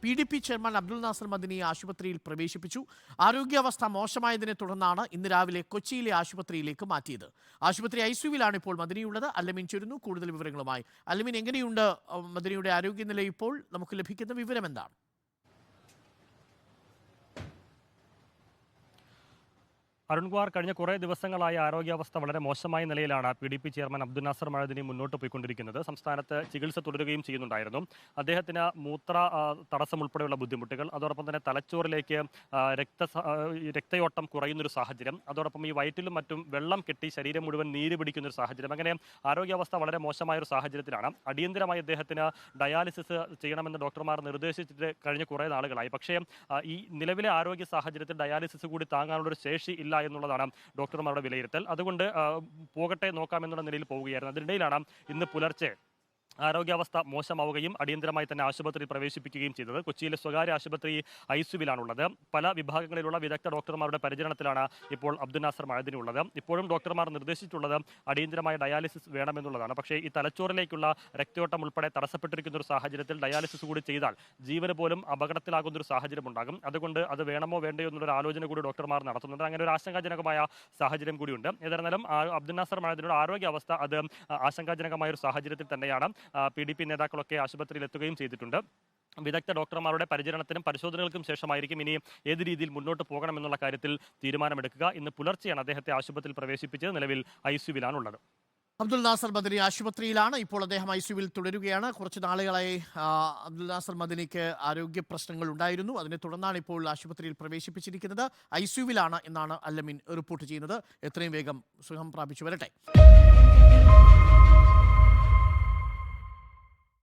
PDP chairman Abdul Nasar മദനിയെ ആശുപത്രിയിൽ പ്രവേശിപ്പിച്ചു. ആരോഗ്യാവസ്ഥ മോശമായതിനെ തുടർന്നാണ് ഇന്ന് രാവിലെ കൊച്ചിയിലെ ആശുപത്രിയിലേക്ക് മാറ്റിയത്. ആശുപത്രി ICUവിലാണ് ഇപ്പോൾ മദനിയുള്ളത്. അല്ലമീൻ ചേരുന്നു കൂടുതൽ വിവരങ്ങളുമായി. അല്ലമീൻ, എങ്ങനെയുണ്ട് മദനിയുടെ ആരോഗ്യനില ഇപ്പോൾ? നമുക്ക് ലഭിക്കുന്ന വിവരം എന്താണ്? അരുൺകുമാർ, കഴിഞ്ഞ കുറേ ദിവസങ്ങളായി ആരോഗ്യാവസ്ഥ വളരെ മോശമായ നിലയിലാണ് PDP ചെയർമാൻ അബ്ദുൽ നാസർ മഅദനി മുന്നോട്ട് പോയിക്കൊണ്ടിരിക്കുന്നത്. സംസ്ഥാനത്ത് ചികിത്സ തുടരുകയും ചെയ്യുന്നുണ്ടായിരുന്നു. അദ്ദേഹത്തിന് മൂത്ര തടസ്സം ഉൾപ്പെടെയുള്ള ബുദ്ധിമുട്ടുകൾ, അതോടൊപ്പം തന്നെ തലച്ചോറിലേക്ക് രക്തയോട്ടം കുറയുന്നൊരു സാഹചര്യം, അതോടൊപ്പം ഈ വയറ്റിലും മറ്റും വെള്ളം കെട്ടി ശരീരം മുഴുവൻ നീര് പിടിക്കുന്നൊരു സാഹചര്യം, അങ്ങനെ ആരോഗ്യാവസ്ഥ വളരെ മോശമായ ഒരു സാഹചര്യത്തിലാണ്. അടിയന്തരമായി അദ്ദേഹത്തിന് ഡയാലിസിസ് ചെയ്യണമെന്ന് ഡോക്ടർമാർ നിർദ്ദേശിച്ചിട്ട് കഴിഞ്ഞ കുറേ നാളുകളായി. പക്ഷേ ഈ നിലവിലെ ആരോഗ്യ സാഹചര്യത്തിൽ ഡയാലിസിസ് കൂടി താങ്ങാനുള്ളൊരു ശേഷി ഇല്ല എന്നുള്ളതാണ് ഡോക്ടർമാരുടെ വിലയിരുത്തൽ. അതുകൊണ്ട് പോകട്ടെ നോക്കാമെന്നുള്ള നിലയിൽ പോവുകയായിരുന്നു. അതിനിടയിലാണ് ഇന്ന് പുലർച്ചെ ആരോഗ്യാവസ്ഥ മോശമാവുകയും അടിയന്തരമായി തന്നെ ആശുപത്രിയിൽ പ്രവേശിപ്പിക്കുകയും ചെയ്തത്. കൊച്ചിയിലെ സ്വകാര്യ ആശുപത്രി ICUവിലാണുള്ളത്. പല വിഭാഗങ്ങളിലുള്ള വിദഗ്ധ ഡോക്ടർമാരുടെ പരിചരണത്തിലാണ് ഇപ്പോൾ അബ്ദുൽ നാസർ മഅദനി ഉള്ളത്. ഇപ്പോഴും ഡോക്ടർമാർ നിർദ്ദേശിച്ചിട്ടുള്ളത് അടിയന്തരമായ ഡയാലിസിസ് വേണമെന്നുള്ളതാണ്. പക്ഷേ ഈ തലച്ചോറിലേക്കുള്ള രക്തയോട്ടം ഉൾപ്പെടെ തടസ്സപ്പെട്ടിരിക്കുന്ന ഒരു സാഹചര്യത്തിൽ ഡയാലിസിസ് കൂടി ചെയ്താൽ ജീവന് പോലും അപകടത്തിലാകുന്ന ഒരു സാഹചര്യം ഉണ്ടാകും. അതുകൊണ്ട് അത് വേണമോ വേണ്ടയോ എന്നുള്ളൊരു ആലോചന കൂടി ഡോക്ടർമാർ നടത്തുന്നുണ്ട്. അങ്ങനെ ഒരു ആശങ്കാജനകമായ സാഹചര്യം കൂടിയുണ്ട്. ഏതായിരുന്നാലും അബ്ദുൽ നാസർ മഅദനിയുടെ ആരോഗ്യാവസ്ഥ അത് ആശങ്കാജനകമായ ഒരു സാഹചര്യത്തിൽ തന്നെയാണ്. PDP നേതാക്കളൊക്കെ ആശുപത്രിയിൽ എത്തുകയും ചെയ്തിട്ടുണ്ട്. വിദഗ്ധ ഡോക്ടർമാരുടെ പരിചരണത്തിനും പരിശോധനകൾക്കും ശേഷമായിരിക്കും ഇനി ഏത് രീതിയിൽ മുന്നോട്ട് പോകണമെന്നുള്ള കാര്യത്തിൽ തീരുമാനമെടുക്കുക. ഇന്ന് പുലർച്ചെയാണ് അദ്ദേഹത്തെ ആശുപത്രിയിൽ പ്രവേശിപ്പിച്ചത്. നിലവിൽ ICUവിലാണുള്ളത്. അബ്ദുൽ നാസർ മദനി ആശുപത്രിയിലാണ്. ഇപ്പോൾ അദ്ദേഹം ICUവിൽ തുടരുകയാണ്. കുറച്ച് നാളുകളായി അബ്ദുൽ നാസർ മദനിക്ക് ആരോഗ്യ പ്രശ്നങ്ങൾ ഉണ്ടായിരുന്നു. അതിനെ തുടർന്നാണ് ഇപ്പോൾ ആശുപത്രിയിൽ പ്രവേശിപ്പിച്ചിരിക്കുന്നത്. ICUവിലാണ് എന്നാണ് അല്ലമീൻ റിപ്പോർട്ട് ചെയ്യുന്നത്. എത്രയും വേഗം സുഖം പ്രാപിച്ചു വരട്ടെ.